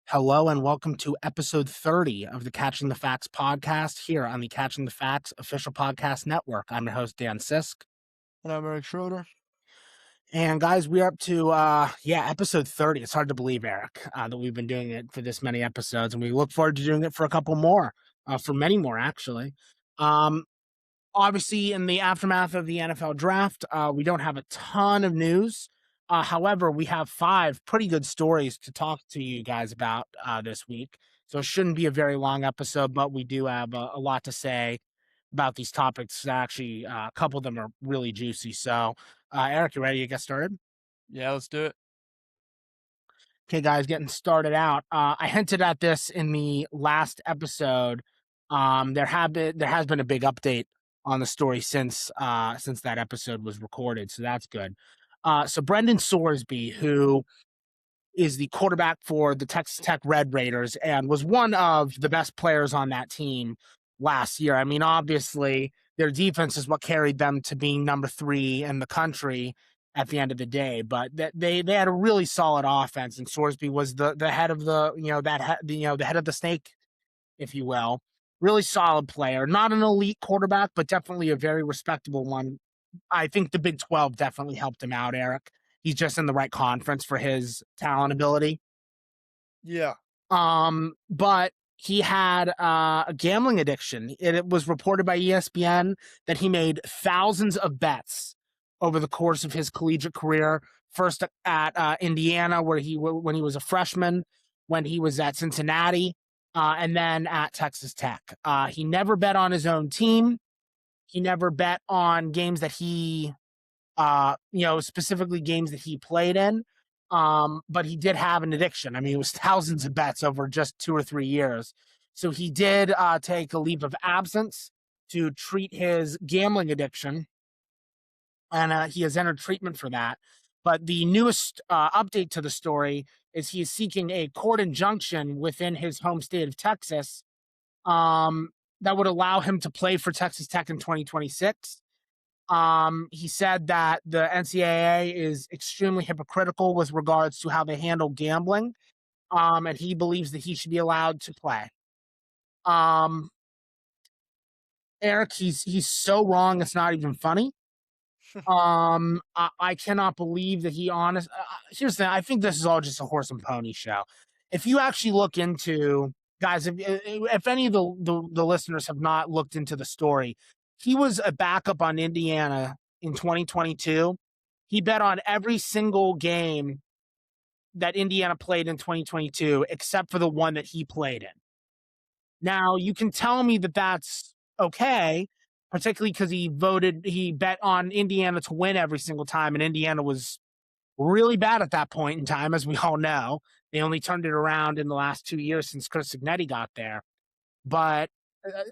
Hello and welcome to episode 30 of the Catching the Facts podcast here on the Catching the Facts official podcast network. I'm your host, Dan Sisk. And I'm Schroeder. And guys, we're up to, episode 30. It's hard to believe, Eric, that we've been doing it for this many episodes. And we look forward to doing it for a couple more, for many more, actually. Obviously, in the aftermath of the NFL draft, we don't have a ton of news. However, we have 5 pretty good stories to talk to you guys about this week. So it shouldn't be a very long episode, but we do have a lot to say about these topics. Actually, a couple of them are really juicy. So, Eric, you ready to get started? Yeah, let's do it. Okay, guys, getting started out. I hinted at this in the last episode. There has been a big update on the story since that episode was recorded, so that's good. So Brendan Sorsby, who is the quarterback for the Texas Tech Red Raiders and was one of the best players on that team last year. I mean, obviously, their defense is what carried them to being number 3 in the country at the end of the day, but they had a really solid offense, and Sorsby was the head of the head of the snake, if you will. Really solid player, not an elite quarterback, but definitely a very respectable one. I think the Big 12 definitely helped him out, Eric. He's just in the right conference for his talent ability. Yeah. But he had a gambling addiction. It was reported by ESPN that he made thousands of bets over the course of his collegiate career. First at Indiana, when he was a freshman, when he was at Cincinnati, and then at Texas Tech. He never bet on his own team. He never bet on games that he specifically games that he played in. But he did have an addiction. I mean, it was thousands of bets over just 2 or 3 years. So he did take a leave of absence to treat his gambling addiction, and he has entered treatment for that. But the newest update to the story is he is seeking a court injunction within his home state of Texas that would allow him to play for Texas Tech in 2026. He said that the NCAA is extremely hypocritical with regards to how they handle gambling, and he believes that he should be allowed to play. Um, Eric, he's so wrong; it's not even funny. I cannot believe that he honest. Here's the thing: I think this is all just a horse and pony show. If you actually look into guys, if any of the listeners have not looked into the story, he was a backup on Indiana in 2022. He bet on every single game that Indiana played in 2022, except for the one that he played in. Now, you can tell me that that's okay, particularly because he bet on Indiana to win every single time, and Indiana was really bad at that point in time, as we all know. They only turned it around in the last 2 years since Chris Signetti got there. But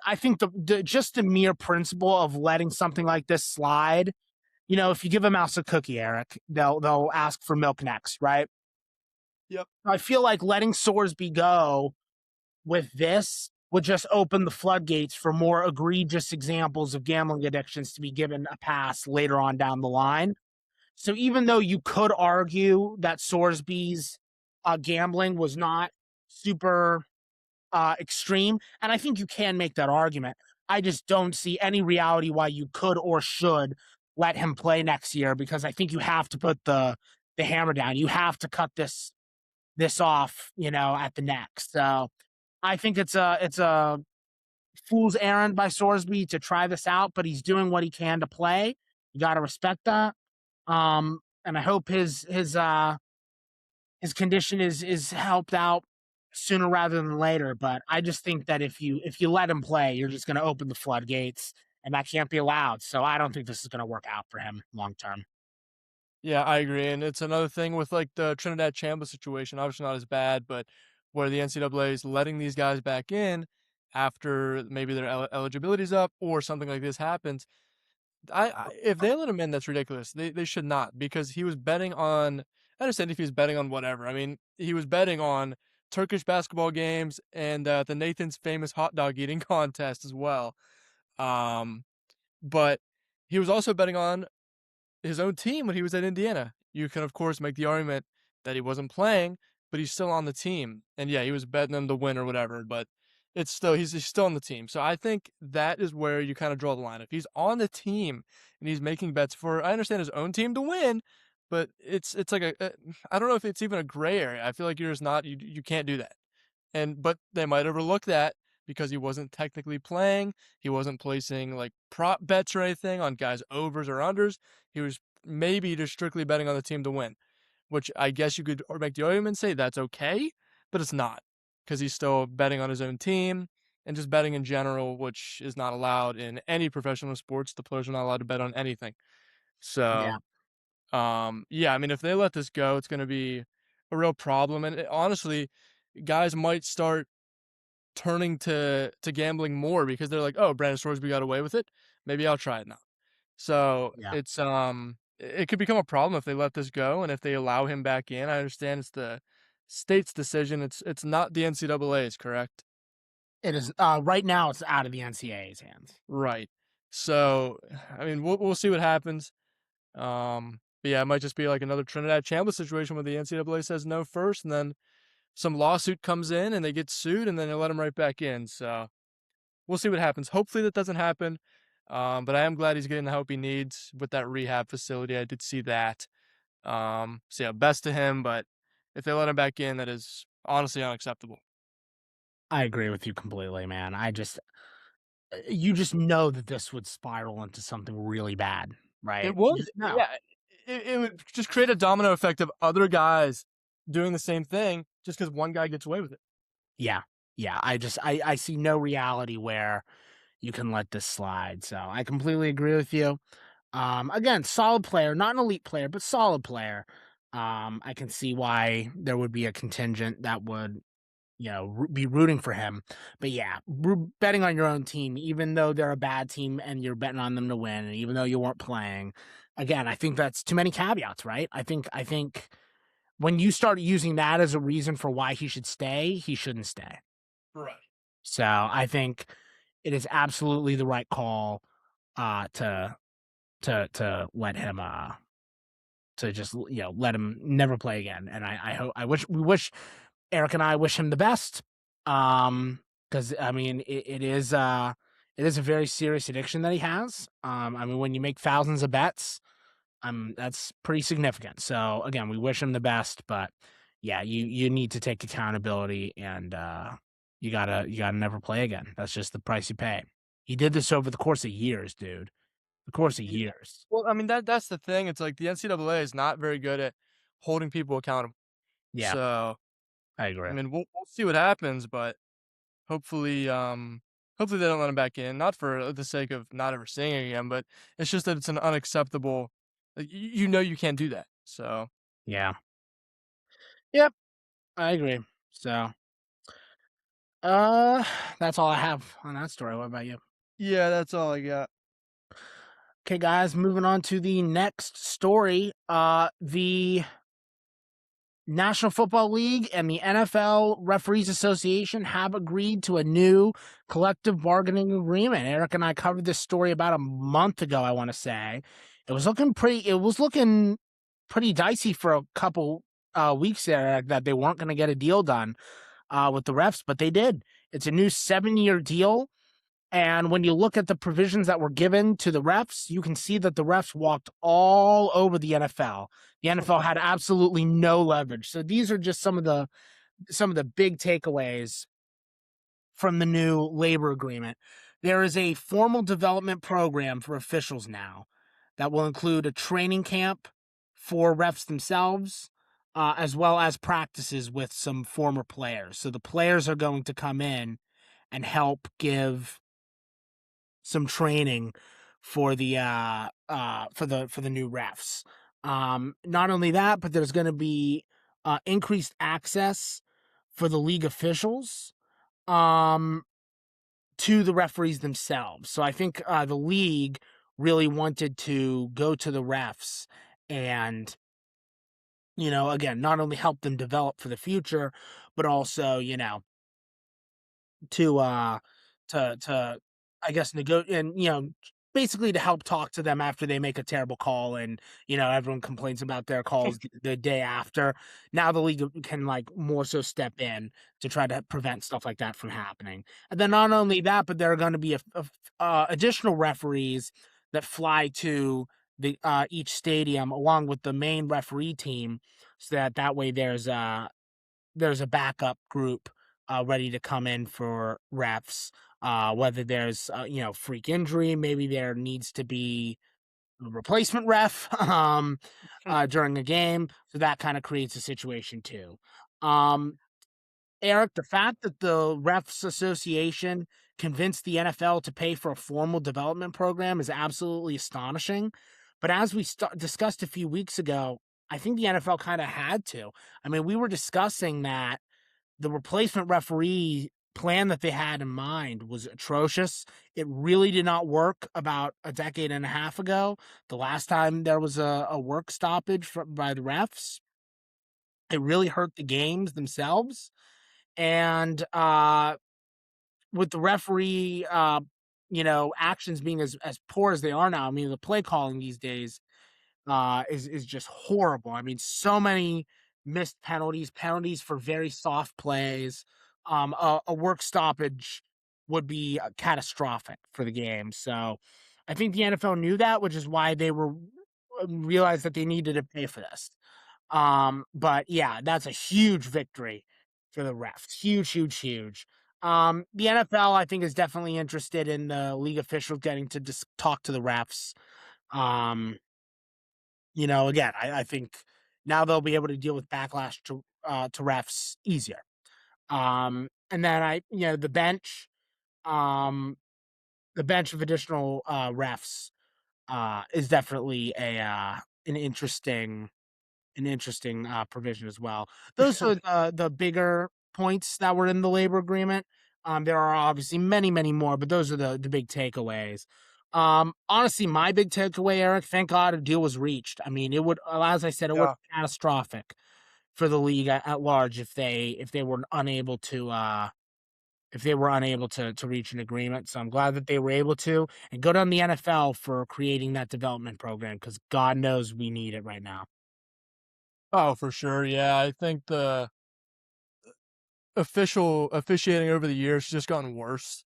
I think just the mere principle of letting something like this slide, if you give a mouse a cookie, Eric, they'll ask for milk next, right? Yep. I feel like letting Sorsby go with this would just open the floodgates for more egregious examples of gambling addictions to be given a pass later on down the line. So even though you could argue that Sorsby's gambling was not super extreme, and I think you can make that argument, I just don't see any reality why you could or should let him play next year, because I think you have to put the hammer down. You have to cut this off, at the neck. So I think it's a fool's errand by Sorsby to try this out, but he's doing what he can to play. You got to respect that. And I hope his condition is helped out sooner rather than later. But I just think that if you let him play, you're just going to open the floodgates, and that can't be allowed. So I don't think this is going to work out for him long term. Yeah, I agree. And it's another thing with like the Trinidad Champa situation, obviously not as bad, but where the NCAA is letting these guys back in after maybe their eligibility's up or something like this happens. If they let him in, that's ridiculous. They should not, because he was betting on. I understand if he's betting on whatever. I mean, he was betting on Turkish basketball games and the Nathan's famous hot dog eating contest as well. But he was also betting on his own team when he was at Indiana. You can, of course, make the argument that he wasn't playing, but he's still on the team. And yeah, he was betting them to win or whatever, but it's still he's still on the team. So I think that is where you kind of draw the line. If he's on the team and he's making bets for, I understand his own team to win, but it's like I don't know if it's even a gray area. I feel like you're just not you can't do that. But they might overlook that because he wasn't technically playing. He wasn't placing like prop bets or anything on guys overs or unders. He was maybe just strictly betting on the team to win, which I guess you could or make the argument and say that's okay, but it's not because he's still betting on his own team and just betting in general, which is not allowed in any professional sports. The players are not allowed to bet on anything. So, Yeah, yeah, I mean, if they let this go, it's going to be a real problem. And honestly, guys might start turning to gambling more because they're like, "Oh, Brandon Storsby got away with it. Maybe I'll try it now." So yeah. it could become a problem if they let this go and if they allow him back in. I understand it's the state's decision. It's not the NCAA's, correct? It is right now. It's out of the NCAA's hands. Right. So I mean, we'll see what happens. But yeah, it might just be like another Trinidad Chambliss situation where the NCAA says no first, and then some lawsuit comes in and they get sued, and then they let him right back in. So we'll see what happens. Hopefully that doesn't happen. But I am glad he's getting the help he needs with that rehab facility. I did see that. So yeah, best to him. But if they let him back in, that is honestly unacceptable. I agree with you completely, man. You just know that this would spiral into something really bad, It right? You would, just know. yeah. It would just create a domino effect of other guys doing the same thing just because one guy gets away with it. Yeah, yeah. I see no reality where you can let this slide. So I completely agree with you. Again, solid player, not an elite player, but solid player. I can see why there would be a contingent that would, be rooting for him. But yeah, betting on your own team, even though they're a bad team and you're betting on them to win, and even though you weren't playing, again, I think that's too many caveats, right? I think when you start using that as a reason for why he should stay, he shouldn't stay. Right. So I think it is absolutely the right call to let him to just let him never play again. And I hope we wish Eric and I wish him the best. Because I mean it is a very serious addiction that he has. I mean when you make thousands of bets, that's pretty significant. So again, we wish him the best, but yeah, you need to take accountability and you gotta never play again. That's just the price you pay. He did this over the course of years, dude. The course of Yeah. years. Well, I mean that's the thing. It's like the NCAA is not very good at holding people accountable. Yeah, So I I agree. mean we'll see what happens, but hopefully hopefully they don't let him back in. Not for the sake of not ever seeing it again, but it's just that it's an unacceptable. Like, you know you can't do that. So Yeah. Yep, I agree. So, uh, that's all I have on that story. What about you? yeah, that's all I got. Okay, guys, moving on to the next story. The National Football League and the NFL Referees Association have agreed to a new collective bargaining agreement. Eric and I covered this story about a month ago, I want to say. It was looking pretty dicey for a couple weeks there, Eric, that they weren't going to get a deal done with the refs, but they did. It's a new 7-year deal. And when you look at the provisions that were given to the refs, you can see that the refs walked all over the NFL. The NFL had absolutely no leverage. So these are just some of the big takeaways from the new labor agreement. There is a formal development program for officials now that will include a training camp for refs themselves, as well as practices with some former players. So the players are going to come in and help give some training for the new refs. Not only that, but there's going to be increased access for the league officials um, to the referees themselves. So I think the league really wanted to go to the refs and again not only help them develop for the future, but also to to I guess negotiate and basically to help talk to them after they make a terrible call and, everyone complains about their calls the day after. Now the league can, like, more so step in to try to prevent stuff like that from happening. And then not only that, but there are gonna be additional referees that fly to each stadium along with the main referee team so that way there's a backup group ready to come in for refs. Whether there's freak injury, maybe there needs to be a replacement ref during a game, so that kind of creates a situation too. Um, Eric, the fact that the Refs Association convinced the NFL to pay for a formal development program is absolutely astonishing. But as we discussed a few weeks ago, I think the NFL kind of had to. I mean, we were discussing that the replacement referee plan that they had in mind was atrocious. It really did not work about a decade and a half ago. The last time there was a work stoppage by the refs, it really hurt the games themselves. And with the referee, actions being as poor as they are now, I mean, the play calling these days is just horrible. I mean, so many missed penalties for very soft plays. A work stoppage would be catastrophic for the game. So, I think the NFL knew that, which is why they were realized that they needed to pay for this. But yeah, that's a huge victory for the refs. Huge, huge, huge. The NFL, I think, is definitely interested in the league officials getting to just talk to the refs. Um, again, I think now they'll be able to deal with backlash to refs easier. And then um, the bench of additional refs is definitely an interesting provision as well. Those are the bigger points that were in the labor agreement. There are obviously many, many more, but those are the big takeaways. Honestly, my big takeaway, Eric, thank God a deal was reached. I mean, it would, as I said, it would Yeah. be catastrophic for the league at large if they were unable to to reach an agreement. So I'm glad that they were able to, and good on the NFL for creating that development program because God knows we need it right now. Oh, for sure. Yeah, I think the official officiating over the years has just gotten worse.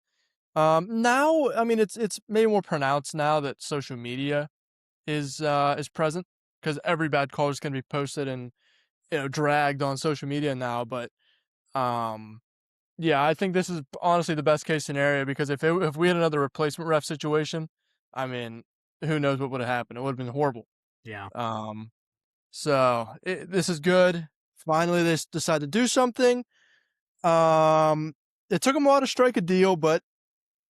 Now, I mean, it's maybe more pronounced now that social media is present because every bad call is going to be posted and dragged on social media now. But um, yeah, I think this is honestly the best case scenario because if we had another replacement ref situation, I mean, who knows what would have happened? It would have been horrible. Yeah. Um, this is good. Finally, they decide to do something. Um, it took them a while to strike a deal, but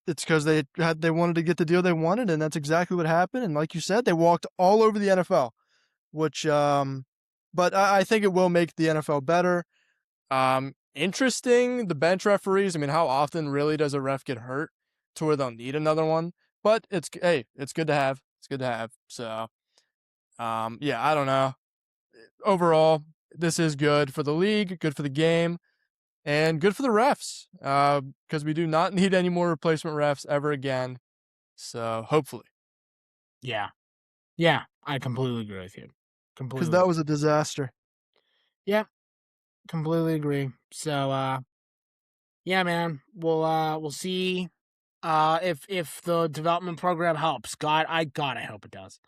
it's because they wanted to get the deal they wanted, and that's exactly what happened. And like you said, they walked all over the NFL, which but I think it will make the NFL better. Interesting. The bench referees. I mean, how often really does a ref get hurt to where they'll need another one? But it's good to have. It's good to have. So, yeah, I don't know. Overall, this is good for the league, good for the game, and good for the refs. Because we do not need any more replacement refs ever again. So hopefully, Yeah. Yeah, I completely agree with you. because Completely. that was a disaster. Yeah, completely agree. So, yeah, man, we'll see if the development program helps. God, I hope it does.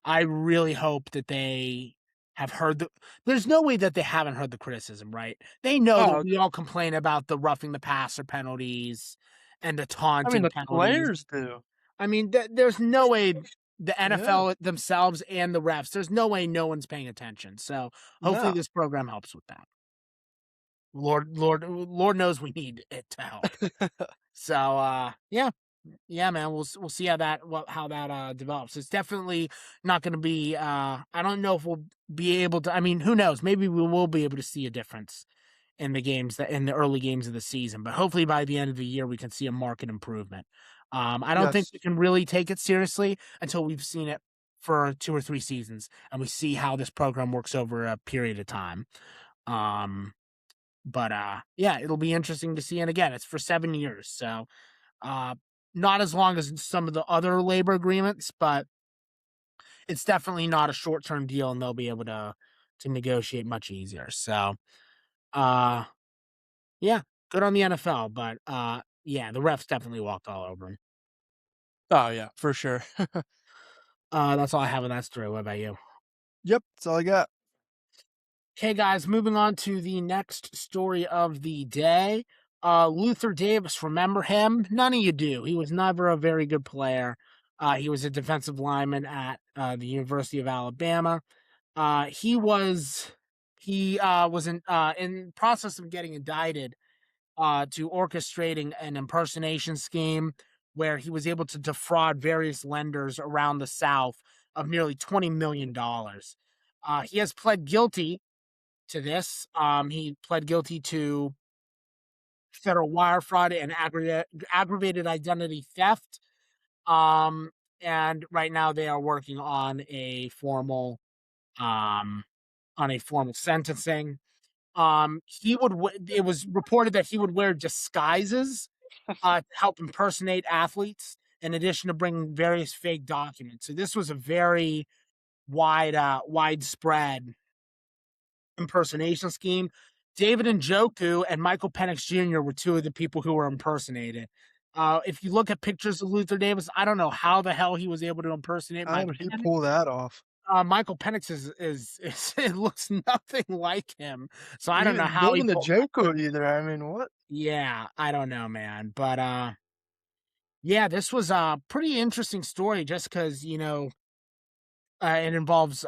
I really hope that they have heard there's no way that they haven't heard the criticism, right? They know that Oh, we all complain about the roughing the passer penalties and the I mean taunting the penalties. players do. I mean, there's no way the Yeah. NFL themselves and the refs, there's no way no one's paying attention. So hopefully No. this program helps with that. Lord knows we need it to help. So yeah. Yeah, man, we'll see how that develops. It's definitely not going to be I don't know if we'll be able to, I mean, who knows? Maybe we will be able to see a difference in the early games of the season, but hopefully by the end of the year we can see a market improvement. I don't think Yes. we can really take it seriously until we've seen it for 2 or 3 seasons and we see how this program works over a period of time. Um but yeah, it'll be interesting to see, and again, it's for 7 years. So not as long as some of the other labor agreements, but it's definitely not a short term deal, and they'll be able to negotiate much easier. So, uh, yeah, good on the NFL, but yeah, the refs definitely walked all over him. Oh, yeah, for sure. That's all I have on that story. What about you? Yep, that's all I got. Okay, guys, moving on to the next story of the day. Luther Davis, remember him? None of you do. He was never a very good player. He was a defensive lineman at the University of Alabama. He was in process of getting indicted to orchestrating an impersonation scheme where he was able to defraud various lenders around the South of nearly $20 million. He has pled guilty to this. He pled guilty to federal wire fraud and aggravated identity theft. Um, and right now they are working um, on a formal sentencing. It was reported that he would wear disguises to help impersonate athletes, in addition to bringing various fake documents. So this was a very widespread impersonation scheme. David Njoku and Michael Penix Jr. were two of the people who were impersonated. If you look at pictures of Luther Davis, I don't know how the hell he was able to impersonate How Michael did he Penix. pull that off? Michael Penix is it looks nothing like him. So I He don't know didn't how live he in the pulled. Joker either, I mean, what? Yeah, I don't know, man. But yeah, this was a pretty interesting story just because it involves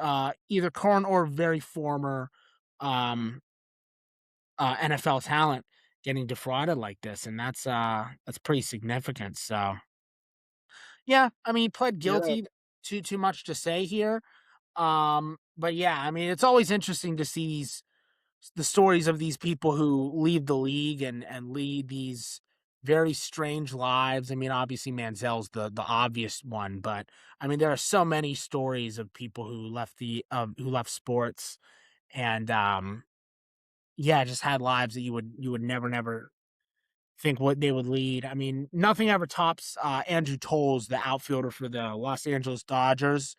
either current or very former um NFL talent getting defrauded like this, and that's pretty significant. So yeah, I mean, he pled Yeah. guilty. Too much to say here. But yeah, I mean, it's always interesting to see the stories of these people who leave the league and lead these very strange lives. I mean, obviously Manziel's the obvious one, but I mean, there are so many stories of people who left sports and yeah, just had lives that you would never think what they would lead. I mean, nothing ever tops Andrew Tolles, the outfielder for the Los Angeles Dodgers,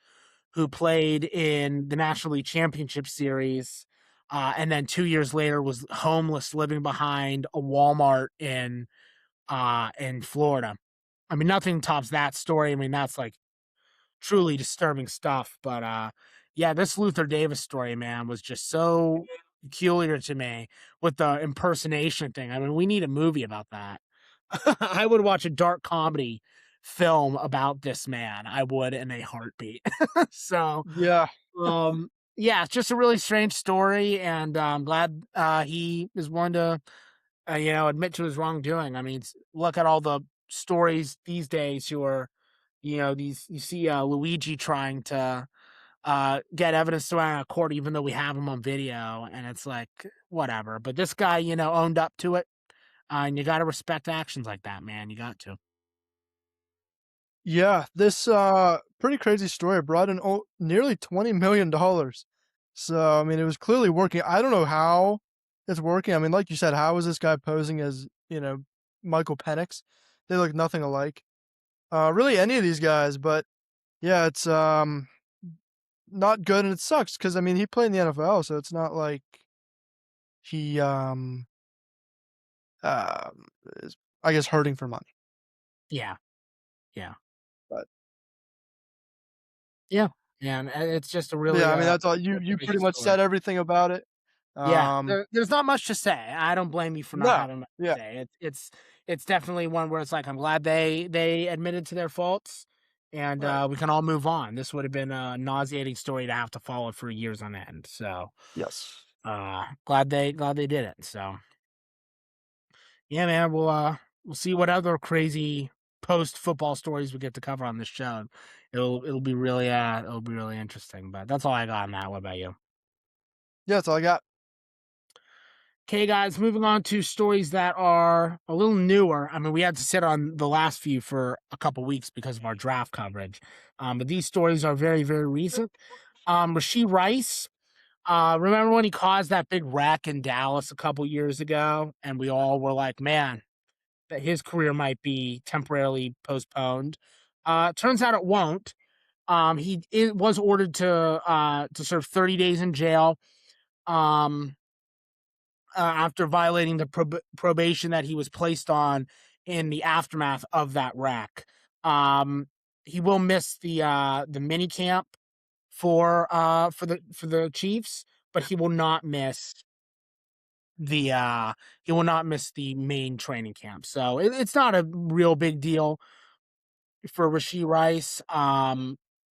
who played in the National League Championship Series, and then 2 years later was homeless, living behind a Walmart in Florida. I mean, nothing tops that story. I mean, that's like truly disturbing stuff. But yeah, this Luther Davis story, man, was just so peculiar to me with the impersonation thing. I mean, we need a movie about that. I would watch a dark comedy film about this man. I would in a heartbeat. So Yeah. yeah, it's just a really strange story, and I'm glad he is willing to admit to his wrongdoing. I mean, look at all the stories these days who are these you see Luigi trying to get evidence to out of court even though we have him on video, and it's like whatever. But this guy, owned up to it, and you got to respect actions like that, man. You got to. Yeah, this, pretty crazy story brought in nearly $20 million. So, I mean, it was clearly working. I don't know how it's working. I mean, like you said, how is this guy posing as, Michael Penix? They look nothing alike. Really any of these guys, but yeah, it's, not good, and it sucks because I mean, he played in the NFL, so it's not like he, um, is, I guess, hurting for money, Yeah, yeah, but yeah, yeah. And it's just a yeah, really I mean, that's all you interesting pretty much story. said everything about it. Yeah, Um, there's not much to say. I don't blame you for not no, having much yeah, to say. It's definitely one where it's like I'm glad they admitted to their faults, and right, we can all move on. This would have been a nauseating story to have to follow for years on end. So yes. glad they did it. So yeah, man, we'll see what other crazy post football stories we get to cover on this show. It'll be really interesting. But that's all I got on that. What about you? Yeah, that's all I got. Okay, guys, moving on to stories that are a little newer. I mean, we had to sit on the last few for a couple weeks because of our draft coverage. But these stories are very, very recent. Rasheed Rice, remember when he caused that big wreck in Dallas a couple years ago? And we all were like, man, that his career might be temporarily postponed. Turns out it won't. Was ordered to serve 30 days in jail. Um, After violating the probation that he was placed on in the aftermath of that wreck. Um, he will miss the mini camp for the Chiefs, but he will not miss the main training camp. So it's not a real big deal for Rashee Rice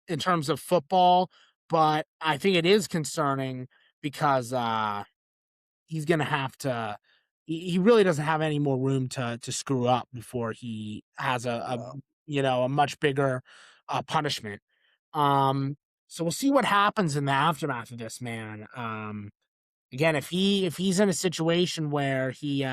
in terms of football, but I think it is concerning because he's gonna have to. He really doesn't have any more room to screw up before he has No. a much bigger punishment. Um, so we'll see what happens in the aftermath of this, man. Again, if he's in a situation where he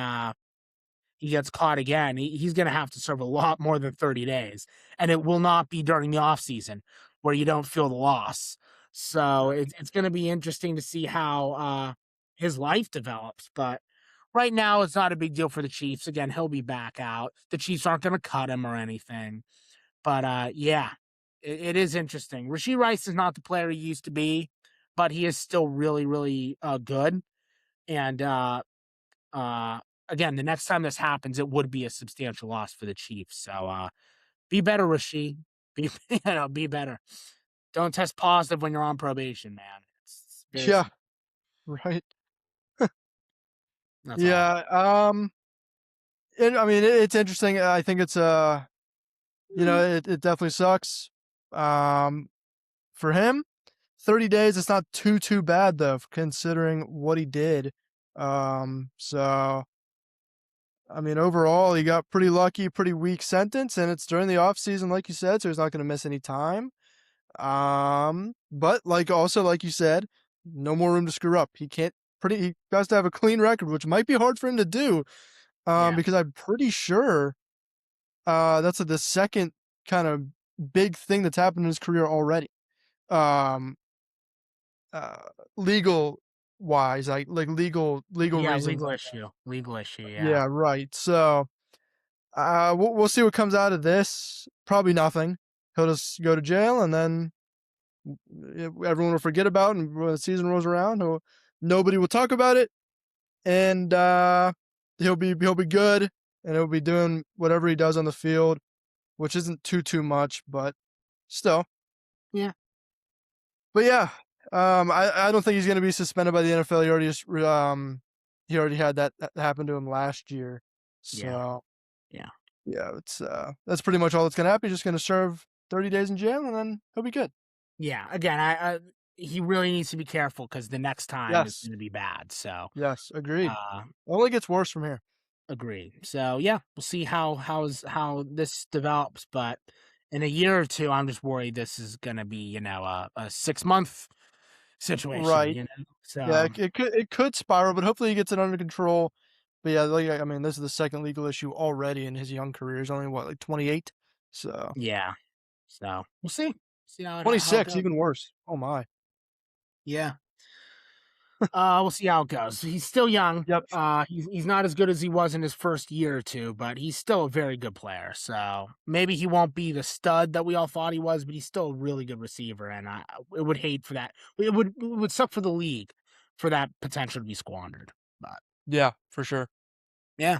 gets caught again, he's going to have to serve a lot more than 30 days, and it will not be during the off season where you don't feel the loss. So it's going to be interesting to see how his life develops. But right now, it's not a big deal for the Chiefs. Again, he'll be back out. The Chiefs aren't going to cut him or anything. But yeah, it is interesting. Rashee Rice is not the player he used to be, but he is still really, really good. And uh, again, the next time this happens, it would be a substantial loss for the Chiefs. So be better, Rashee. Be be better. Don't test positive when you're on probation, man. It's very Yeah, simple. right. That's all. Yeah, and I mean, it's interesting. I think it's, it definitely sucks, um, for him. 30 days, it's not too bad though, considering what he did. So I mean, overall, he got pretty lucky, pretty weak sentence, and it's during the off season, like you said, so he's not going to miss any time. But like you said, no more room to screw up. He has to have a clean record, which might be hard for him to do. Yeah. Because I'm pretty sure, that's the second kind of big thing that's happened in his career already. Um, uh, legal wise, like legal Yeah, reasons. legal issue. Legal issue, yeah. Yeah, right. So, we'll see what comes out of this. Probably nothing. He'll just go to jail, and then everyone will forget about it, and when the season rolls around, nobody will talk about it, and he'll be good, and he'll be doing whatever he does on the field, which isn't too much, but still. Yeah. But yeah, I don't think he's going to be suspended by the NFL. He already had that happen to him last year, Yeah. so Yeah. yeah, that's pretty much all that's going to happen. He's just going to serve 30 days in jail, and then he'll be good. Yeah. Again, I he really needs to be careful because the next time is Yes, gonna be bad. So yes, agreed. uh Only gets worse from here. agreed. So yeah, we'll see how this develops, but in a year or two, I'm just worried this is gonna be, a 6 month situation, Right. Yeah, So it could spiral, but hopefully he gets it under control. But yeah, I mean, this is the second legal issue already in his young career. He's only what, like 28? So yeah. So we'll see. See how it 26, goes. even worse. Oh my. Yeah. We'll see how it goes. He's still young. Yep. He's not as good as he was in his first year or two, but he's still a very good player. So maybe he won't be the stud that we all thought he was, but he's still a really good receiver. And I would hate for that. It would suck for the league for that potential to be squandered. But Yeah, for sure. yeah,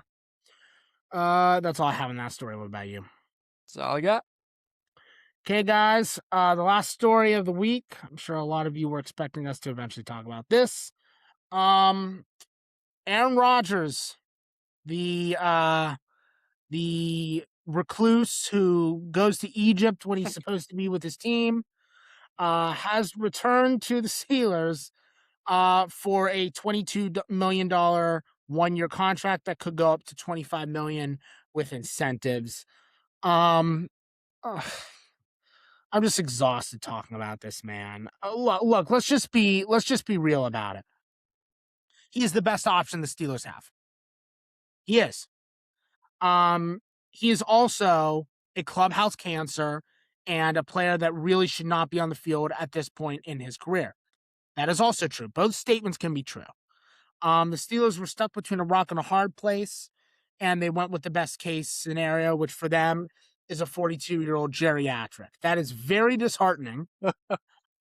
that's all I have in that story. What about you? That's all I got. Okay, guys. The last story of the week. I'm sure a lot of you were expecting us to eventually talk about this. Um, Aaron Rodgers, the the recluse who goes to Egypt when he's supposed to be with his team, has returned to the Steelers for a $22 million 1 year contract that could go up to 25 million with incentives. Um, ugh, I'm just exhausted talking about this man. Look, let's just be real about it. He is the best option the Steelers have. He is. Um, he is also a clubhouse cancer and a player that really should not be on the field at this point in his career. That is also true. Both statements can be true. The Steelers were stuck between a rock and a hard place. and they went with the best case scenario, which for them is a 42-year-old geriatric. That is very disheartening.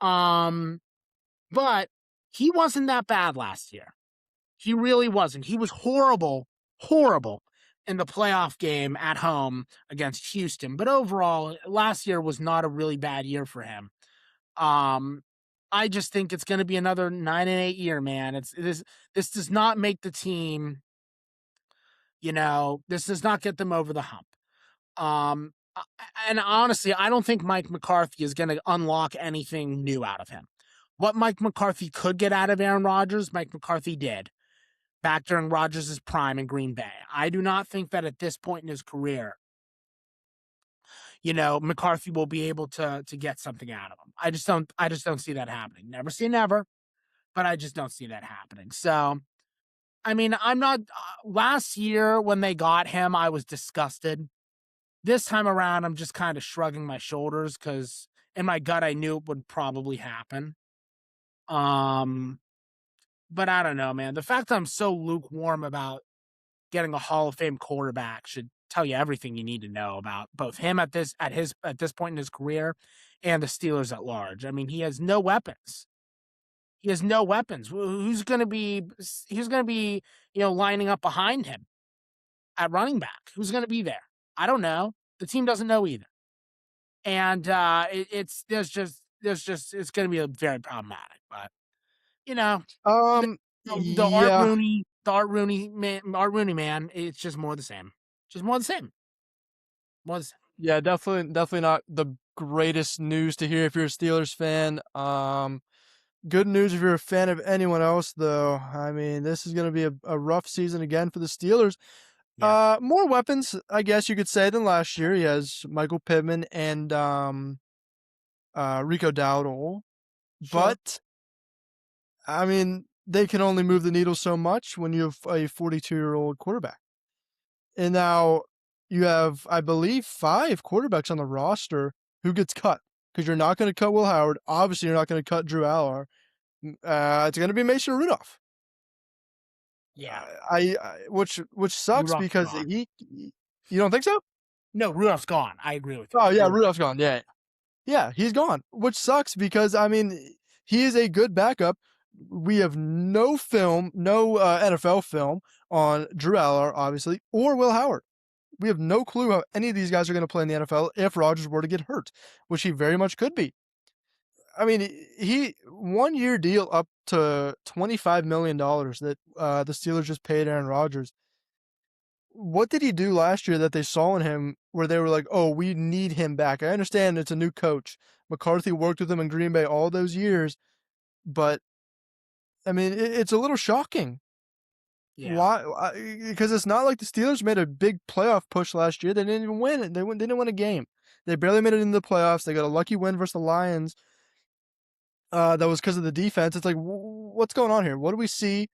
Um, but he wasn't that bad last year. He really wasn't. He was horrible, horrible in the playoff game at home against Houston. But overall, last year was not a really bad year for him. Um, I just think it's going to be another 9-8 year, man. This does not make the team. This does not get them over the hump. Um, and honestly, I don't think Mike McCarthy is going to unlock anything new out of him. What Mike McCarthy could get out of Aaron Rodgers, Mike McCarthy did back during Rodgers' prime in Green Bay. I do not think that at this point in his career, McCarthy will be able to get something out of him. I just don't see that happening. Never say never, but I just don't see that happening. So, I mean, I'm not last year when they got him, I was disgusted. This time around, I'm just kind of shrugging my shoulders because in my gut, I knew it would probably happen. But I don't know, man. The fact that I'm so lukewarm about getting a Hall of Fame quarterback should tell you everything you need to know about both him at this point in his career and the Steelers at large. I mean, he has no weapons. He has no weapons. Who's going to be lining up behind him at running back? Who's going to be there? I don't know. The team doesn't know either. And it's going to be a very problematic, but the, Yeah, Art Rooney man, it's just more the same. Just more the same. More the same. yeah, definitely not the greatest news to hear if you're a Steelers fan. Good news if you're a fan of anyone else, though. I mean, this is going to be a rough season again for the Steelers. Yeah. More weapons, I guess you could say, than last year. He has Michael Pittman and Rico Dowdle, Sure. but I mean, they can only move the needle so much when you have a 42-year-old quarterback. And now you have, I believe, 5 quarterbacks on the roster who gets cut because you're not going to cut Will Howard. Obviously, you're not going to cut Drew Aller. It's going to be Mason Rudolph. Yeah. Which sucks Rudolph's because gone. you don't think so? No, Rudolph's gone. I agree with you. Oh yeah, Rudolph's gone. Yeah, he's gone, which sucks because I mean he is a good backup. We have no film, no NFL film on Drew Aller, obviously, or Will Howard. We have no clue how any of these guys are going to play in the NFL if Rodgers were to get hurt, which he very much could be. I mean, he 1-year deal up to $25 million that the Steelers just paid Aaron Rodgers. What did he do last year that they saw in him where they were like, oh, we need him back? I understand it's a new coach. McCarthy worked with him in Green Bay all those years, but I mean, it's a little shocking. Yeah. Why? Because it's not like the Steelers made a big playoff push last year. They didn't even win it. They didn't win a game. They barely made it into the playoffs. They got a lucky win versus the Lions. That was because of the defense. It's like, what's going on here? What do we see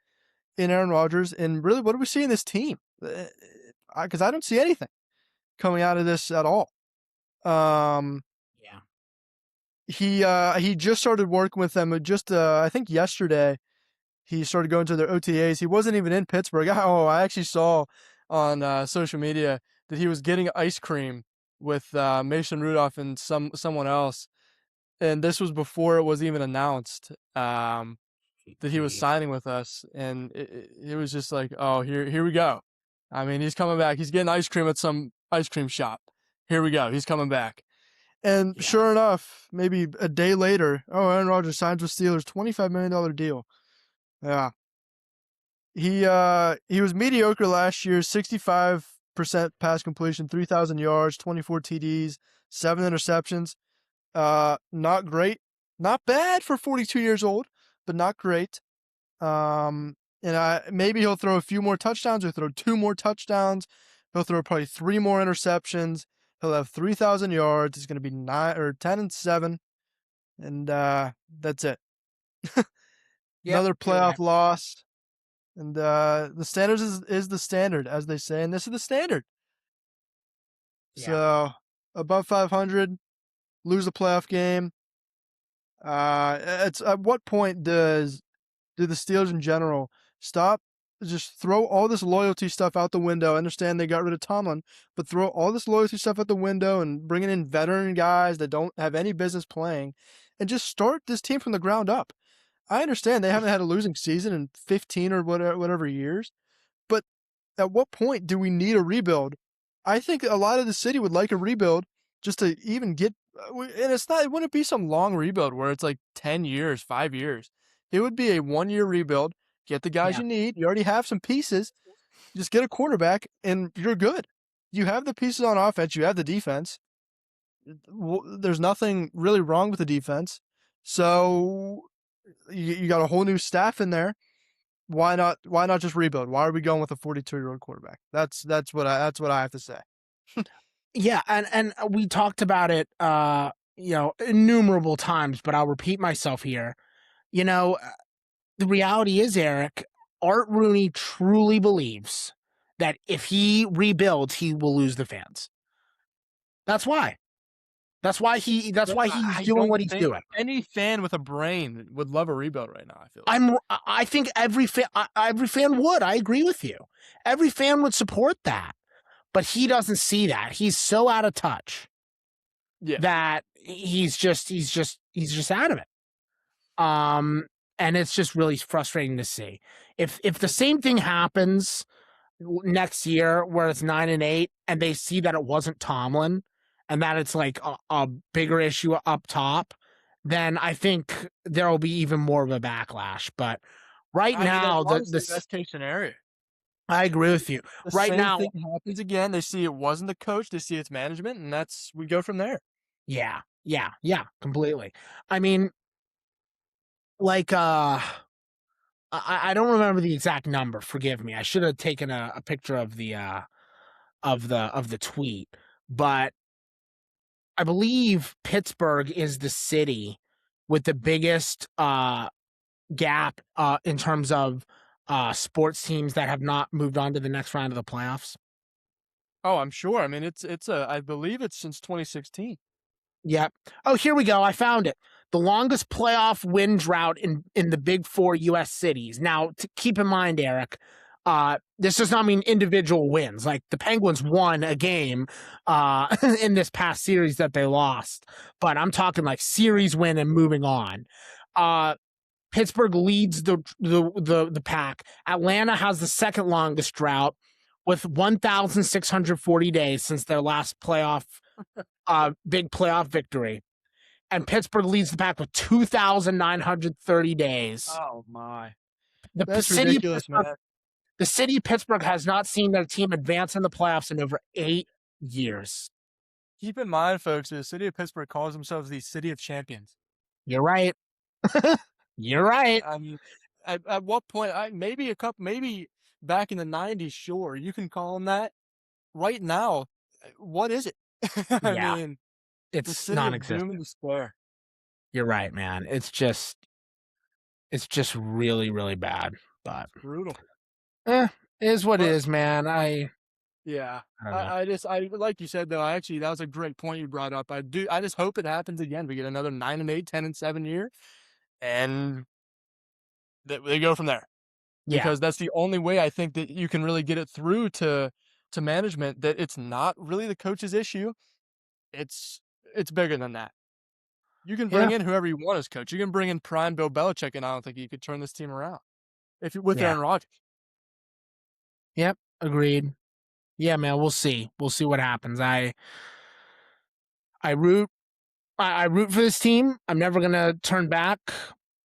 in Aaron Rodgers? And really, what do we see in this team? Because I don't see anything coming out of this at all. Yeah. He just started working with them. Just I think yesterday he started going to their OTAs. He wasn't even in Pittsburgh. Oh, I actually saw on social media that he was getting ice cream with Mason Rudolph and someone else, and this was before it was even announced that he was Jeez. signing with us. And it was just like, oh, here we go. I mean, he's coming back. He's getting ice cream at some ice cream shop. Here we go. He's coming back. And Yeah. sure enough, maybe a day later, oh, Aaron Rodgers signs with Steelers, $25 million deal. Yeah. He was mediocre last year, 65% pass completion, 3,000 yards, 24 TDs, 7 interceptions. Not great. Not bad for 42 years old, but not great. And maybe he'll throw a few more touchdowns or throw 2 more touchdowns. He'll throw probably 3 more interceptions. He'll have 3,000 yards. He's going to be 10-7, and that's it. Yep. Another You're right. playoff loss. And the standards is the standard, as they say, and this is the standard. Yeah. So above 500, lose a playoff game. It's at what point do the Steelers in general stop just throw all this loyalty stuff out the window. I understand they got rid of Tomlin, but throw all this loyalty stuff out the window and bringing in veteran guys that don't have any business playing, and just start this team from the ground up. I understand they haven't had a losing season in 15 or whatever years, but at what point do we need a rebuild? I think a lot of the city would like a rebuild just to even get, and it wouldn't be some long rebuild where it's like 10 years, 5 years. It would be a 1-year rebuild. Get the guys Yeah. you need. You already have some pieces. Just get a quarterback and you're good. You have the pieces on offense. You have the defense. There's nothing really wrong with the defense. So you got a whole new staff in there. Why not just rebuild? Why are we going with a 42-year-old quarterback? That's what I have to say. Yeah, and we talked about it, innumerable times, but I'll repeat myself here. The reality is, Eric, Art Rooney truly believes that if he rebuilds, he will lose the fans. That's why. That's why he's I doing don't what he's think doing. any fan with a brain would love a rebuild right now. I feel like. I think every fan would. I agree with you. Every fan would support that, but he doesn't see that. He's so out of touch Yeah. that he's just out of it. And it's just really frustrating to see. If the same thing happens next year where it's 9-8 and they see that it wasn't Tomlin and that it's like a bigger issue up top, then I think there will be even more of a backlash. But right I mean, that's now, honestly best case scenario. I agree with you. The Right same now, thing happens again. They see it wasn't the coach. They see it's management, and we go from there. yeah, completely. I mean, like, I don't remember the exact number. Forgive me. I should have taken a picture of the tweet, but I believe Pittsburgh is the city with the biggest gap in terms of sports teams that have not moved on to the next round of the playoffs. Oh, I'm sure. I mean, I believe it's since 2016. Yep. Oh, here we go. I found it. The longest playoff win drought in the big four U.S. cities. Now, keep in mind, Eric, this does not mean individual wins. Like the Penguins won a game in this past series that they lost, but I'm talking like series win and moving on. Pittsburgh leads the pack. Atlanta has the second longest drought with 1,640 days since their last big playoff victory. And Pittsburgh leads the pack with 2,930 days. Oh my, The that's city of ridiculous, Pittsburgh, man. the city of Pittsburgh has not seen their team advance in the playoffs in over 8 years. Keep in mind, folks, the city of Pittsburgh calls themselves the city of champions. You're right. You're right. I mean, at what point? Maybe back in the '90s, sure, you can call them that. Right now, what is it? I Yeah, mean, the it's city of doom and non-existent. despair. You're right, man. It's just really, really bad. But Brutal. it is what it But is, man. yeah, I don't know. I like you said though. Actually, that was a great point you brought up. I just hope it happens again. We get another 9-8, 10-7 year, and they go from there. Yeah, Because that's the only way I think that you can really get it through to management that it's not really the coach's issue. It's it's bigger than that. You can yeah, bring in whoever you want as coach. You can bring in prime Bill Belichick, and I don't think you could turn this team around if you with yeah. Aaron Rodgers. Yep, agreed. Yeah, man. We'll see. We'll see what happens. I root I root for this team. I'm never gonna turn back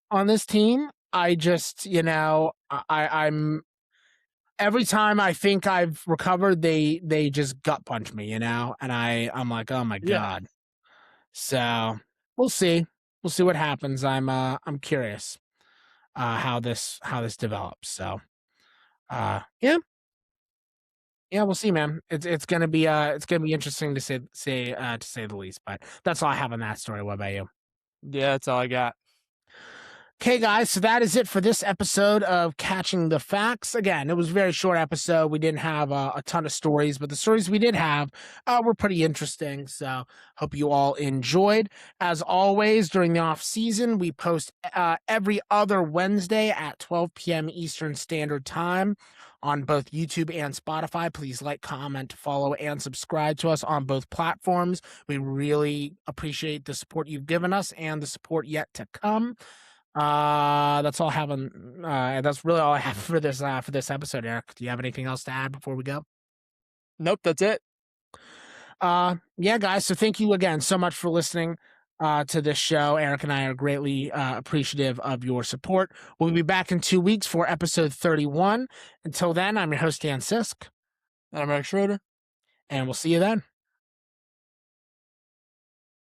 on this team. I just, I'm every time I think I've recovered, they just gut punch me, and I'm like, oh my Yeah, god. So we'll see. We'll see what happens. I'm curious how this develops. So yeah, we'll see, man. It's gonna be interesting to say the least. But that's all I have on that story. What about you? yeah, that's all I got. Okay, guys, so that is it for this episode of Catching the Facts. Again, it was a very short episode. We didn't have a ton of stories, but the stories we did have were pretty interesting. So, hope you all enjoyed. As always, during the off season, we post every other Wednesday at 12 p.m. Eastern Standard Time on both YouTube and Spotify. Please like, comment, follow, and subscribe to us on both platforms. We really appreciate the support you've given us and the support yet to come. That's all I have on. That's really all I have for this episode. Eric, do you have anything else to add before we go? Nope, that's it. Yeah, guys. So thank you again so much for listening to this show. Eric and I are greatly appreciative of your support. We'll be back in 2 weeks for episode 31. Until then, I'm your host Dan Sisk, And I'm Eric Schroeder. and we'll see you then.